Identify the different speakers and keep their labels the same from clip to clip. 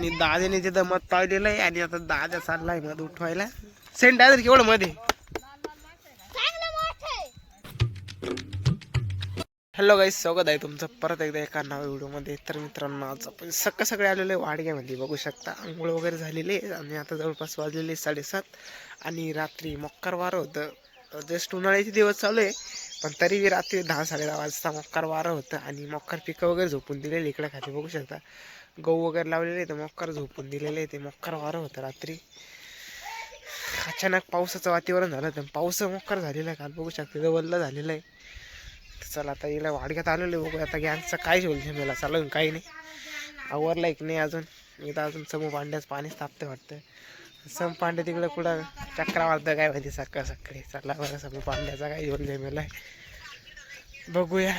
Speaker 1: आणि दादाने तिथं मध पाळलेलं आहे आणि आता दादा चाललाय मध उठवायला. सेंट आहे केवढं मध्ये. हॅलो गाईस, स्वागत आहे तुमचं परत एकदा एका नव्या व्हिडिओमध्ये. तर मित्रांनो, आज आपण सगळे आलेले वाडग्यामध्ये बघू शकता. आंघोळ वगैरे झालेली आहे आणि आता जवळपास वाजलेले 7:30 आणि रात्री मक्कर वारं होतं. जस्ट उन्हाळ्याचे दिवस चालू आहे पण तरीही रात्री 10-10:30 वाजता मक्कर वारं होतं आणि मक्कर पिकं वगैरे झोपून दिलेले. इकडे खाली बघू शकता गहू वगैरे लावलेले, तर मक्कर झोपून दिलेले. ते मक्कर वारं होतं रात्री. अचानक पावसाचं वातावरण झालं तर पाऊस मक्कर झालेला आहे. काल बघू शकता वल्ल झालेलं आहे. चला आता हिला वाडग्यात आलेलो बघू आता गॅसचं काय झोलते मला चालू काही नाही. आवरला एक नाही अजून. इथं अजून समू पांड्याच पाणीच तापते वाटतं. सम पांड्या तिकडं कुठं चक्रा वाजतं काय माहिती सकाळी. चला बरं समू पांड्याचा काय झोल जमेला आहे बघूया.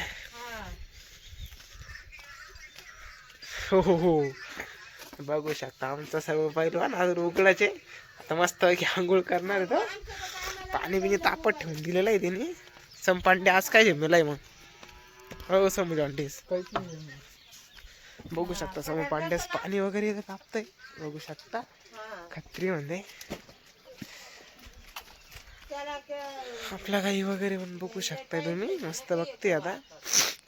Speaker 1: हो बघू शकता आमचा सर्व पहिलवान अजून उकडाचे. आता मस्त आंघोळ करणार आहे तो. पाणी बिणी तापत ठेवून दिलेलं आहे त्याने. समपांडे आज काय झेमेला आहे मग. हो समू जॉन्टीस बघू शकता. समू पांड्यास पाणी वगैरे तापतंय बघू शकता. खत्री मध्ये आपला गाई वगैरे पण बघू शकताय तुम्ही. मस्त बघते आता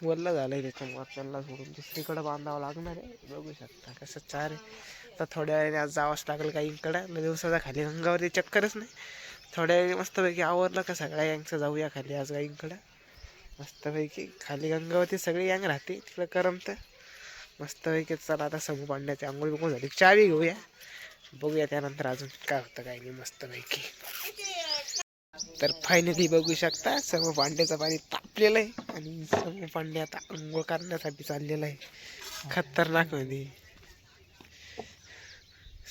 Speaker 1: वल्ल झालंय त्याच्यामुळे आपल्याला सोडून दुसरीकडे बांधावं लागणार आहे. बघू शकता कसं चार आहे. तर थोड्या वेळाने आज जावंच लागेल गाईंकडं. दिवसाचा खाली अंगावरती चक्करच नाही. थोड्या वेळी मस्तपैकी आवरलं का सगळ्या यांचं जाऊया खाली आज गाईंकडं. मस्तपैकी खाली गंगावरती सगळी यांग राहते तिकडं करमतं मस्तपैकी. चला आता समू पांड्याची आंघोळ बघून झाली, चावी घेऊया बघूया त्यानंतर अजून काय होतं काय नाही मस्तपैकी. तर फायनली बघू शकता समू पांड्याचं पाणी तापलेलं आहे आणि समू पांडे आता आंघोळ करण्यासाठी चाललेलं आहे खतरनाक मध्ये.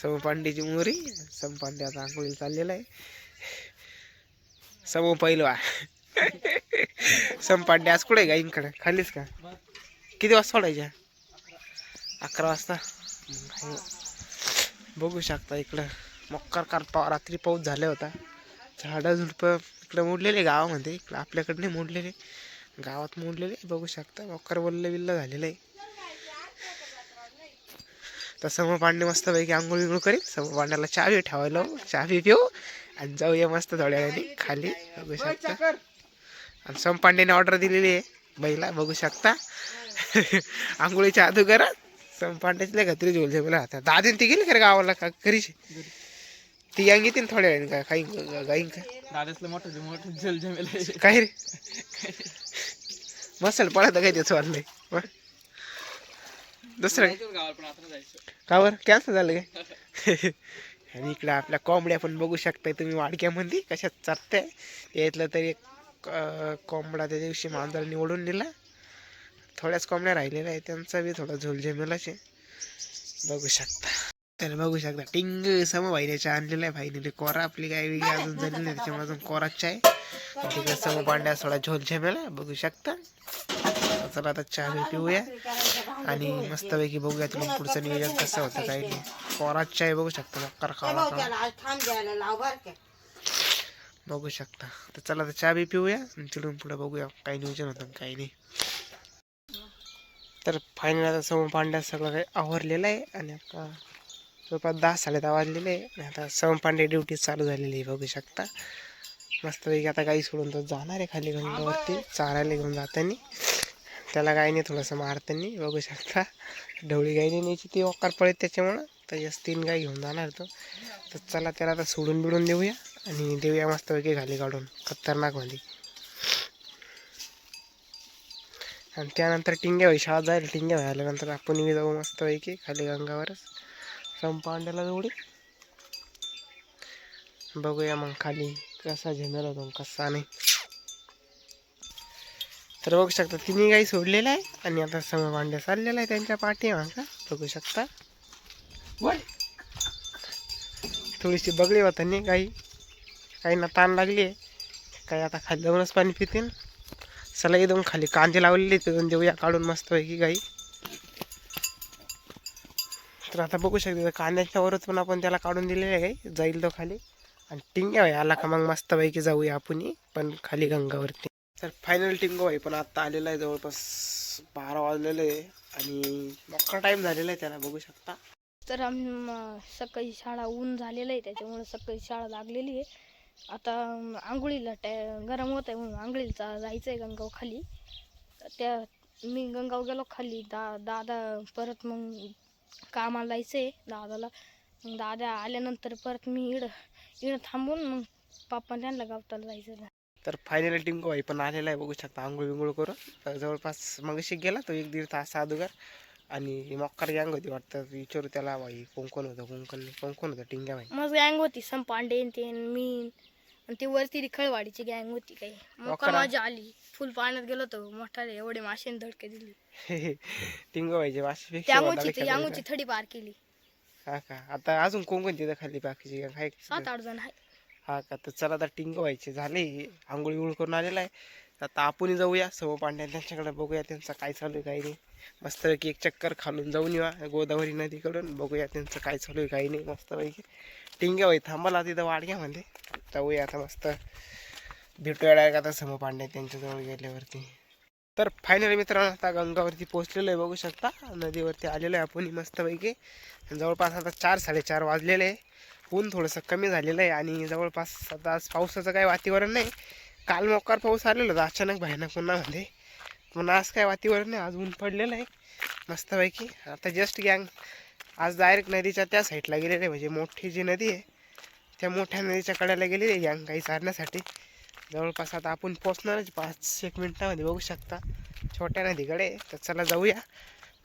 Speaker 1: समू पांड्याची मोरी. समू पांडे आता आंघोळीला चाललेला आहे. समू पहिलवा समपांडे आज कुठे गाईंकडे खालीच का. किती वाजता सोडायच्या. 11 वाजता. बघू शकता इकडं मक्कर रात्री पाऊस झाला होता. झाडं झुडपं इकडं मोडलेले गावामध्ये. इकडं आपल्याकडे नाही मोडलेले, गावात मोडलेले बघू शकता. मक्कर वल्ल झालेलं आहे. तर समू पांडे मस्तपैकी आंघोळ बिंघोळ करेल. समू पांड्याला चावी ठेवायला चावी पिऊ आणि जाऊया मस्त थोड्या वेळाने खाली बघू शकता. आणि सम पांड्याने ऑर्डर दिलेली आहे बैला बघू शकता. आंघोळीच्या अगोदर सम पांड्याची घत्री झोल मला आता. दादीन ती गेली खरं गावाला का घरीच ती यांग येते थोड्या वेळाने का काही गाईन का दादासला मोठं झोल जमेल काय रे. मसल पळत काय त्याचं वाढलंय दुसरं कावर कॅन्सल झालं काय. आणि इकडं आपल्या कोंबड्या पण बघू शकताय तुम्ही वाडक्यामध्ये कशात चालतंय. यातलं तरी एक कोंबडा त्या दिवशी मांजर निवडून दिला. थोड्याच कोंबड्या राहिलेल्या आहे त्यांचा बी थोडा झोल झेमेलाच आहे बघू शकता. त्याला बघू शकता टिंग सम भाईच्या आणलेला आहे भाईने कोरा. आपली काय वेगळी अजून झाली नाही त्याच्यामुळे अजून कोराच आहे. तिकडे सम पांड्या थोडा झोल झेमेला बघू शकता. चला आता चहा पिऊया आणि मस्तपैकी बघूया तुम्ही पुढचं नियोजन कसं होतं काही नाही. कोराच चाय बघू शकता मक्कर खावा बघू शकता. तर चला आता चहा बी पिऊया आणि तिथून पुढे बघूया काही नियोजन होतं काही नाही. तर फायनल आता समू पांड्या सगळं काही आवरलेलं आहे आणि आता जवळपास 10-10:30 वाजलेले आहे आणि आता समू पांडे ड्युटी चालू झालेली आहे बघू शकता. मस्तपैकी आता गाई सोडून तर जाणार आहे खाली गंगावरती चारायला घेऊन जातानी. त्याला गायने थोडंसं मारतानी बघू शकता. ढवळी गायने न्यायची ती वकार पळत त्याच्यामुळं तर यस 3 गाय घेऊन जाणार तो. तर चला त्याला आता सोडून बिडून देऊया आणि देऊया मस्तपैकी खाली काढून खतरनाक मध्ये. आणि त्यानंतर टिंग्या भाई शाळा जाईल. टिंग्या भाई आल्यानंतर आपण मी जाऊ मस्तपैकी खाली गंगावरच संपांड्याला जोडी बघूया मग खाली कसा झेमेल होतो कसा नाही. तर बघू शकता तिन्ही गाई सोडलेला आहे आणि आता समू पांड्या चाललेला आहे त्यांच्या पाठी मागा बघू शकता. थोडीशी बगळी होतानी गाई काहींना ताण लागली आहे. काही आता खाली जाऊनच पाणी पितील. चला एकदम खाली कांदे लावलेले तिथून देऊया काढून मस्तपैकी गाई. तर आता बघू शकता कांद्याच्या वरच पण आपण त्याला काढून दिलेलं आहे गाई जाईल तो खाली. आणि टिंग्या भाई आला का मग मस्तपैकी जाऊया आपण पण खाली गंगावरती. तर फायनल टिंगो भाई पण आता आलेला आहे. जवळपास 12 वाजलेले आहे आणि मोठा टाईम झालेला आहे त्याला बघू शकता.
Speaker 2: तर सकाळी शाळा ऊन झालेलं आहे त्याच्यामुळे सकाळी शाळा लागलेली आहे. आता आंघोळीला गरम होत आहे म्हणून आंघोळीला जायचं आहे गंगाव खाली. त्या मी गंगाव गेलो खाली. दादा परत मग कामाला जायचं आहे दादाला. मग दादा आल्यानंतर परत मी इकडं थांबून मग पप्पा त्यांना गावताला जायचं.
Speaker 1: तर फायनली टिंकू भाई पण आलेला आहे बघू शकता आंघोळ बिंघोळ करून. तर जवळपास मगाशी गेला तो 1-1.5 तास अगोदर. आणि मक्कार गँग होती वाटतं. विचारू त्याला भाई कोण होतं टिंग्या भाई.
Speaker 2: मग गँग होती संपांडे ते मी आणि ती वरती खळवाडीची गँग होती काही. मक्का माझी आली फुल पाण्यात गेलो होतो मोठाले एवढे माशेने धडके दिली.
Speaker 1: टिंगू भाईचे मासे
Speaker 2: त्यामुळेची थडी पार केली.
Speaker 1: हा का आता अजून कोण तिथं खाली बाकीची गँग आहे
Speaker 2: 7-8 जण आहे.
Speaker 1: हा का. तर चला आता टिंगू व्हायचे झाले आंघोळी उळ करून आलेला आहे. आता आपण जाऊया सव पांड्या त्यांच्याकडे बघूया त्यांचं काय चालू आहे काही नाही. मस्तपैकी एक चक्कर खालून जाऊन येऊया गोदावरी नदीकडून बघूया त्यांचं काय चालू आहे काही नाही. मस्तपैकी टिंग्या भाई थांबाला तिथं वाडग्यामध्ये जाऊया आता मस्त भेटूया डायरेक्ट आता सम पांड्या त्यांच्याजवळ गेल्यावरती. तर फायनली मित्रांनो आता गंगावरती पोहोचलेलो आहे बघू शकता. नदीवरती आलेलो आहे आपण मस्तपैकी. जवळपास आता 4-4:30 वाजलेले आहे. ऊन थोडंसं कमी झालेलं आहे आणि जवळपास आता आज पावसाचं काही वातावरण नाही. काल मोकार पाऊस आलेला होता अचानक भयानक उन्हामध्ये. पण आज काय वातावरण नाही. आज ऊन पडलेलं आहे मस्तपैकी. आता जस्ट गँग आज डायरेक्ट नदीच्या त्या साईडला गेलेले आहे. म्हणजे मोठी जी नदी आहे त्या मोठ्या नदीच्या कड्याला गेलेली आहे गँग काही चारण्यासाठी. जवळपास आता आपण पोचणारच 5-1 मिनिटामध्ये बघू शकता छोट्या नदीकडे. तर चला जाऊया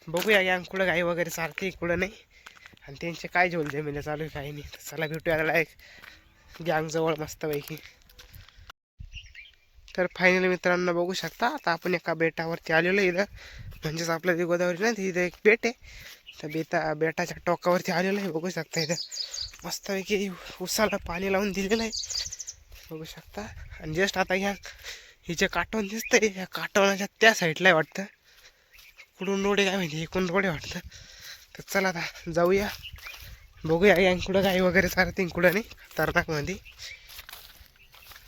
Speaker 1: बघूया गँग कुठं गाई वगैरे चालते कुठं नाही आणि त्यांचे काय झोल जमिले चालू आहे काही नाही. तर चला भेटूया त्याला एक गँगजवळ मस्तपैकी. तर फायनली मित्रांनो बघू शकता आता आपण एका बेटावरती आलेलो इथं. म्हणजेच आपलं जे गोदावरी ना तिथं एक बेट आहे. तर बेटाच्या टोकावरती आलेलो आहे बघू शकता. इथं मस्तपैकी उसाला पाणी लावून दिलेलं आहे बघू शकता. आणि जस्ट आता ह्या हिचे काटवण दिसतंय ह्या काटवणाच्या त्या साईडला आहे वाटतं. कुठून रोडे काय माहिती इकडून रोडे वाटतं. तर चला आता जाऊया बघूया गँग कुठं गाई वगैरे चालते कुठं नाही खतरनाकमध्ये.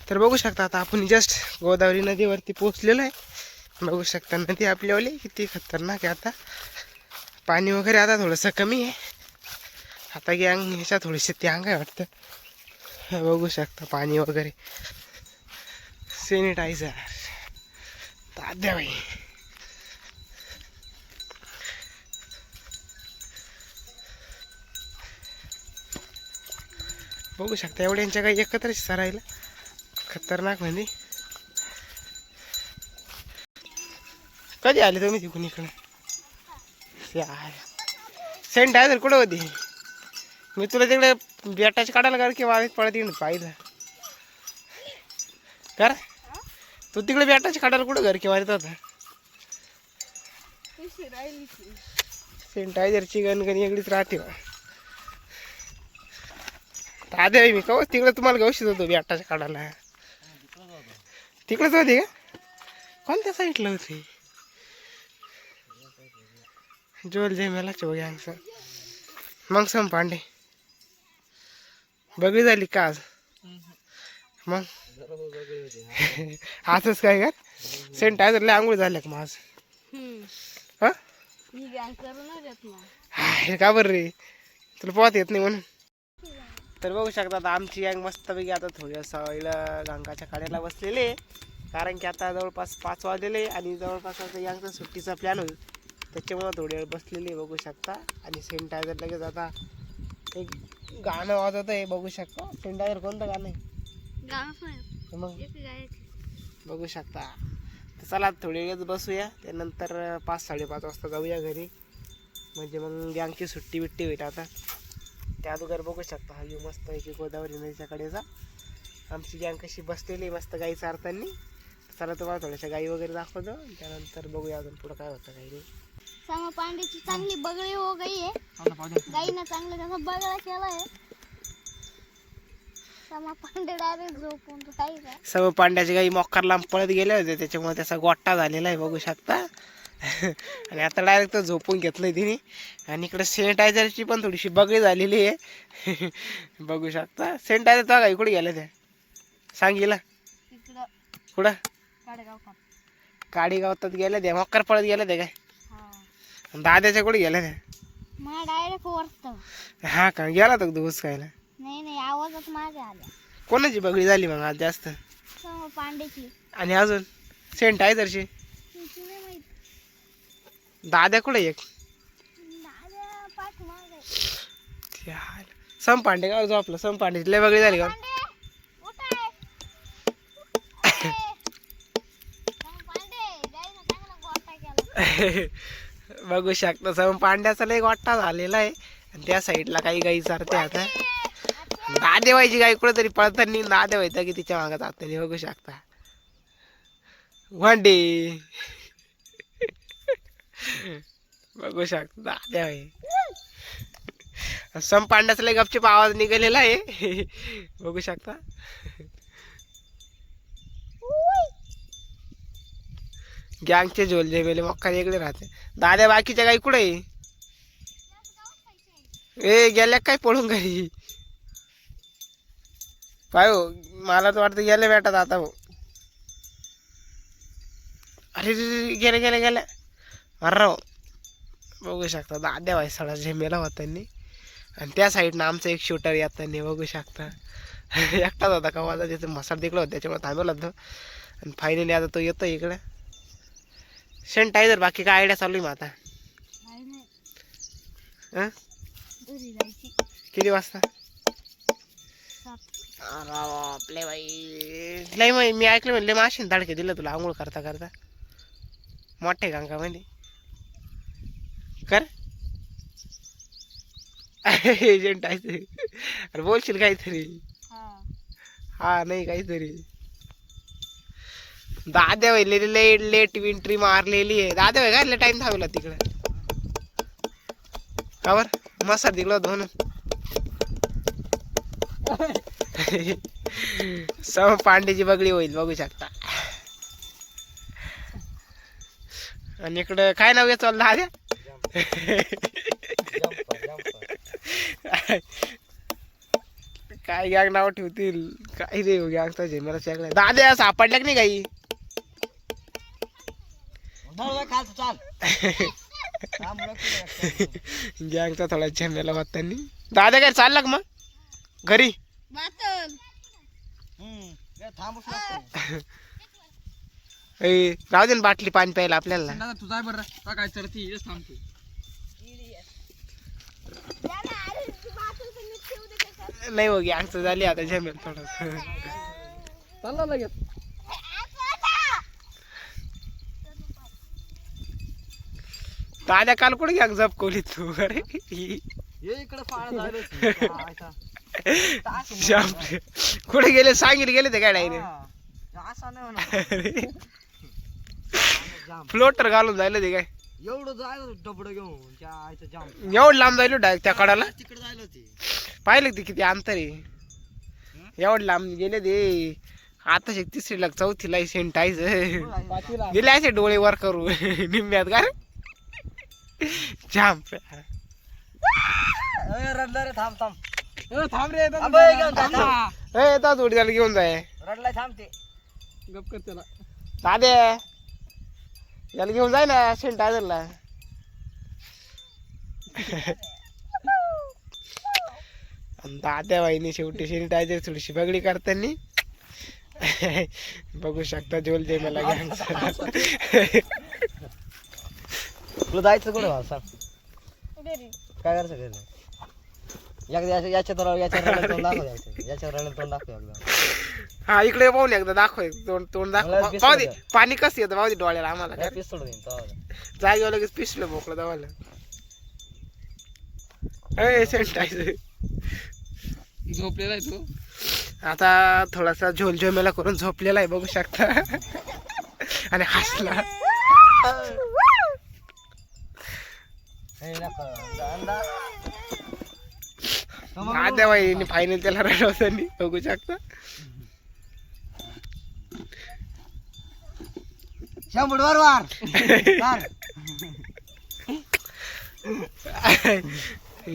Speaker 1: तर बघू शकता आता आपण जस्ट गोदावरी नदीवरती पोहोचलेलो आहे बघू शकता. नदी आपल्यावाली किती खतरनाक आहे. आता पाणी वगैरे आता थोडंसं कमी आहे. आता गँग ह्याच्या थोडीशी त्यांग आहे वाटतं बघू शकता. पाणी वगैरे सॅनिटायझर ताद्या बाई. बघू शकता एवढ्यांच्या काही एकत्रच सरायला खतरनाक म्हणजे. कधी आले तुम्ही तिकडून इकडे? सॅनिटायझर कुठं होती? मी तुला तिकडे बेटाच्या काढायला कर की वाळीत पडत येऊन पाहिलं कर. तू तिकडे बेटाच्या काढायला कुठं घर की वारीत होता? सॅनिटायझरची गणगणी वेगळीच राहते. आदे मी कव तिकडे तुम्हाला गवशीत होतो बेटाच्या काढायला. तिकडेच होती का? कोणत्या साईडला होती? जोल जे मला गँगचं मग सम पांडे बगळी झाली का आज? मग असंच काय का सॅनिटायझरला आंघोळ झाल्या का मग आज? हा का बरं रे तुला पोहत येत नाही म्हणून. तर बघू शकता आता आमची गँग मस्तपैकी आता थोडंसं इकडं गंगाच्या काड्याला बसलेले आहे. कारण की आता जवळपास 5 वाजलेले आणि जवळपास आता गँगचा सुट्टीचा प्लॅन होईल त्याच्यामुळं थोडी वेळ बसलेली बघू शकता. आणि सॅनिटायझर लगेच आता एक गाणं वाजत आहे बघू शकता. सॅनिटायझर कोणतं गाणं आहे मग बघू शकता. तर चला थोडी वेळच बसूया त्यानंतर 5-5:30 वाजता जाऊया घरी. म्हणजे मग गँगची सुट्टी बिट्टी होईल. आता त्या अगोदर बघू शकता हा मस्त आहे गोदावरी नदीच्या कडेचा आमची गँग कशी बसलेली मस्त गाई चारताना. चला तुम्हाला थोड्याशा गाई वगैरे दाखवतो त्यानंतर बघूया अजून पुढं काय होतं काही नाही.
Speaker 2: सम पांड्याची चांगली बगळी हो गई आहे. गाईनं चांगलं त्याचा बगळा केलाय. सम पांडे डायरेक्ट झोपून राहिला.
Speaker 1: सम पांड्याची गाई मोकार लांब पळत गेले होते त्याच्यामुळे त्याचा गोट्टा झालेला आहे बघू शकता. आणि आता डायरेक्ट तर झोपून घेतलंय तिने. आणि इकडे सॅनिटायझरची पण थोडीशी बगळी झालेली आहे बघू शकता. सॅनिटायझर तो गाई कुठे गेल्या त्या सांगितलं कुठं? काडी गावतात गेल्या त्या मोकार पळत गेल्या त्या काय? दाद्याच्या कुठे गेल्या त्या?
Speaker 2: मा डायरेक्ट वरत.
Speaker 1: हा का गेला तर तू ऊस खायला?
Speaker 2: नाही आवाजच माझ्या आल्या.
Speaker 1: कोणाची बगडी झाली मग आज जास्त?
Speaker 2: समोर पांड्याची.
Speaker 1: आणि अजून सेंट आहे तशी? दाद्या कुठे एक? सम पांडे का झोपला? सम पांड्याची लय बगडी झाली का? बघू शकता सम पांड्याचा लय गोट्टा झालेला आहे. आणि त्या साईडला काही गाई चारते आता. दादेवायची गाई कुठेतरी पळताना दादे व्हायचा की तिच्या मागात आता बघू शकता. वांडे बघू शकता दाद्या भाई. सम पांड्याचा लय गपचूप आवाज निघालेला आहे. बघू शकता. गँगचे झोलजे मेले मक्का इकडे राहते. दाद्या बाकीच्या गाई कुठे ए गेल्या काय पळून घरी? काय हो मला तर वाटतं गेले भेटत आता. हो अरे गेले गेले गेले अरे बघू शकता दाद्या भाई सडा झेमेला होतानी. आणि त्या साईडनं आमचा एक शूटर येतानी बघू शकता. एकटाच होता का माझा तिथे मसाला दिकला होता त्याच्यामुळे थांबवला होता. आणि फायनली आता तो येतो इकडे. सॅनिटायझर बाकी काय आयडिया चालू आहे मग आता? किती वाजता? आपले बाई लय मग मी ऐकलं म्हणले माशीन धडके दिलं तुला आंघोळ करता करता मोठे गंगामध्ये कर. एजंट आहे अरे बोलशील काहीतरी? हा नाही काहीतरी. दाद्या वहिलेली लेट लेट विंट्री मारलेली आहे. दाद्या भाई काय टाइम थांबला तिकडे कावर मसाला दिला होता म्हणून. सम पांड्याची बगडी होईल बघू शकता. आणि इकडं काय नाव येत दाद्या? काय गॅग नाव ठेवतील काय रे गॅगचा झेमेला सगळं. दाद्या सापडल्या की नाही काही? गँगचा थोडा झेमेला होतानी. दादा काय चालला का मग घरी? राहू दे ना बाटली पाणी प्यायला आपल्याला.
Speaker 3: तू जाय बरं काय चरती थांबतो.
Speaker 1: नाही हो गँगचं झाली आता झेमेल थोडं.
Speaker 3: चालला लगेच.
Speaker 1: दाद्या काल कुठे गँग जपकवली तू? अरे
Speaker 3: इकडे
Speaker 1: कुठे गेले सांगितले गेले ते काय डायरेक्ट फ्लोटर घालून जायला ते काय
Speaker 3: एवढं जायला डबड घेऊन त्या आईचं जाम
Speaker 1: एवढं लांब जायलो डायरेक्ट त्या कडाला.
Speaker 3: तिकडे जायला होती
Speaker 1: पाहिलं ते किती अंतर आहे. एवढं लांब गेले ते. आता तिसरी लाग चौथीला सॅनिटायझर गेले असे डोळे वर करू निम्म्यात का जाम.
Speaker 3: रडला रे थांब थांब
Speaker 1: थांब रे
Speaker 3: घेऊन
Speaker 1: थोडी त्याला घेऊन जाय.
Speaker 3: रडलाय थांबते गप कर त्याला.
Speaker 1: दादे याला घेऊन जाय ना सॅनिटायझरला. दाद्या बाईने शेवटी सॅनिटायझर थोडीशी बगडी करताना बघू शकता जोल जे मला गँगचा.
Speaker 3: तुला जायचं कुठे भाऊ सांग काय करायचं घरी? एकदा याच्या तोंड दाखव याच्या रडलं तोंड दाखव एकदा.
Speaker 1: हा इकडे पाहून एकदा दाखव तोंड दाखव. पाहू दे पाणी कसं येतं पाहू दे डोळ्याला आम्हाला. काय
Speaker 3: पिस्तूल देईन
Speaker 1: जागेवर लगेच पिसलं मोकळं दवाला. सॅनिटायझर
Speaker 3: झोपलेला आहे तू
Speaker 1: आता थोडासा झोलझोमेला करून झोपलेला आहे बघू शकता. आणि हसला. दाद्या बाईने फायनल त्याला रडवतानी बघू शकता.
Speaker 3: 100 वार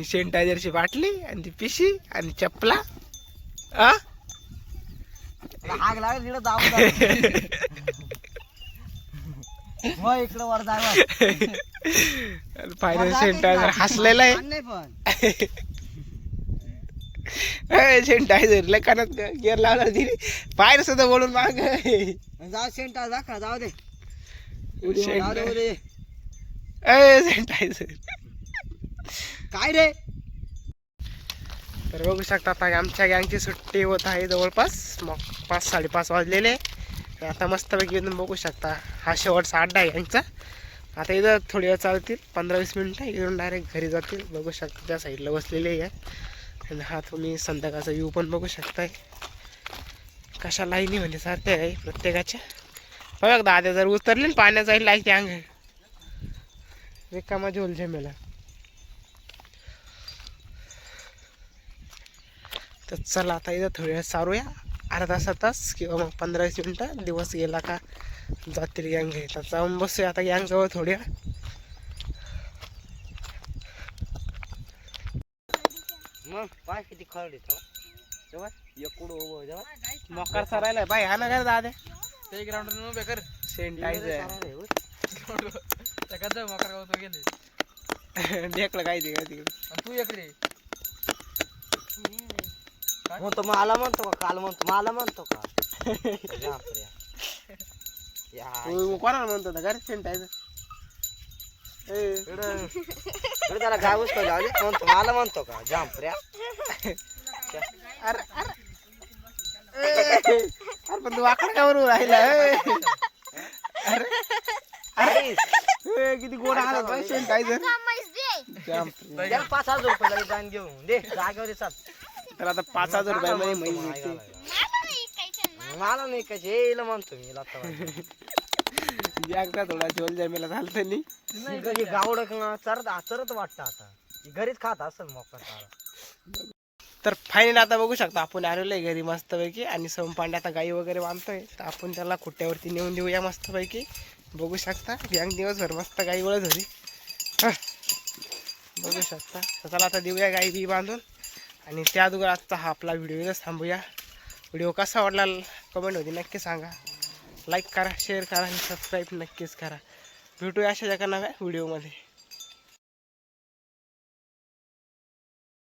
Speaker 1: सॅनिटायझरची बाटली आणि ती पिशी आणि चपला.
Speaker 3: आग लागेल इकडं दाबून इकडं वर जाय
Speaker 1: फायनल सॅनिटायझर हसलेला आहे.
Speaker 3: नाही पण
Speaker 1: सॅनिटायझर लय कानात गेअर लावला तिने बाहेर सुद्धा बोलून माग
Speaker 3: जाऊ सेंटर दाखवा जाऊ दे जाऊ दे
Speaker 1: सॅनिटायझर
Speaker 3: काय रे.
Speaker 1: तर बघू शकता आता आमच्या गँगची सुट्टी होत आहे जवळपास मग 5-5:30 वाजलेले. तर आता मस्तपैकी इथून बघू शकता हा शेवटचा अड्डा आहे गँगचा. आता इथं थोडी वेळ चालतील 15-20 मिनटं इथून डायरेक्ट घरी जातील. बघू शकता त्या साईडला बसलेले आहे आणि हा तुम्ही संध्याकाळचा व्ह्यू पण बघू शकताय. कशा लाईनी म्हणजे सारख्या आहे प्रत्येकाच्या. बघा दादा जर उतरले ना पाण्यात जाईल लाईट अंग रिकामा झोल झेमेला. तर चला आता इथं थोडी वेळ सारूया अर्धा तास किंवा मग 15-20 मिनटं. दिवस गेला का जातील गँग घ्यायचा. जाऊन बसूया आता गँग जवळ थोड्या.
Speaker 3: मग पाय किती खरडे तेव्हा कुठं उभं जेव्हा
Speaker 1: मोकार सरायला बाय हा ना कर दादा
Speaker 4: ते ग्राउंड उभे कर
Speaker 1: सॅनिटायझर
Speaker 4: त्या मकर गावात गेले
Speaker 1: देखलं काय ते काय तिकडे.
Speaker 4: आणि तू एक रे
Speaker 3: म्हणतो मला म्हणतो का काल म्हणतो मला म्हणतो का
Speaker 1: कोणाला म्हणतो ना घर सॅनिटायझर
Speaker 3: त्याला काय उचल जाऊ दे म्हणतो मला म्हणतो का जांपऱ्या.
Speaker 1: अरे अरे अरे पण तू वाकड का बरोबर राहिला अरे किती गोड आला बाई सॅनिटायझर.
Speaker 3: त्याला 5,000 रुपये जाण घेऊन दे जागेवर चाल.
Speaker 1: तर आता 5,000 रुपयामध्ये म्हैस मिळते.
Speaker 3: मला नाही कशी येईल म्हणतो मी
Speaker 1: एकदा थोडा झोल जमेला झालं नाही.
Speaker 3: घरी गावड चरत वाटतं आता घरीच खात असेल मोका सारा.
Speaker 1: तर फायनल आता बघू शकता आपण आलेलो आहे घरी मस्तपैकी आणि सोमपांडे आता गाई वगैरे बांधतोय. तर आपण त्याला खुट्ट्यावरती नेऊन देऊया मस्तपैकी. बघू शकता गँग दिवसभर मस्त गाई वळत होती. बघू शकता. तर चला आता देऊया गाई बी बांधून आणि त्या अगोदर आजचा हा आपला व्हिडिओ इथंच थांबूया. व्हिडिओ कसा वाटला कमेंट होती नक्की सांगा. लाईक करा शेअर करा आणि सबस्क्राईब नक्कीच करा. भेटूया अशा एका नव्या व्हिडिओमध्ये.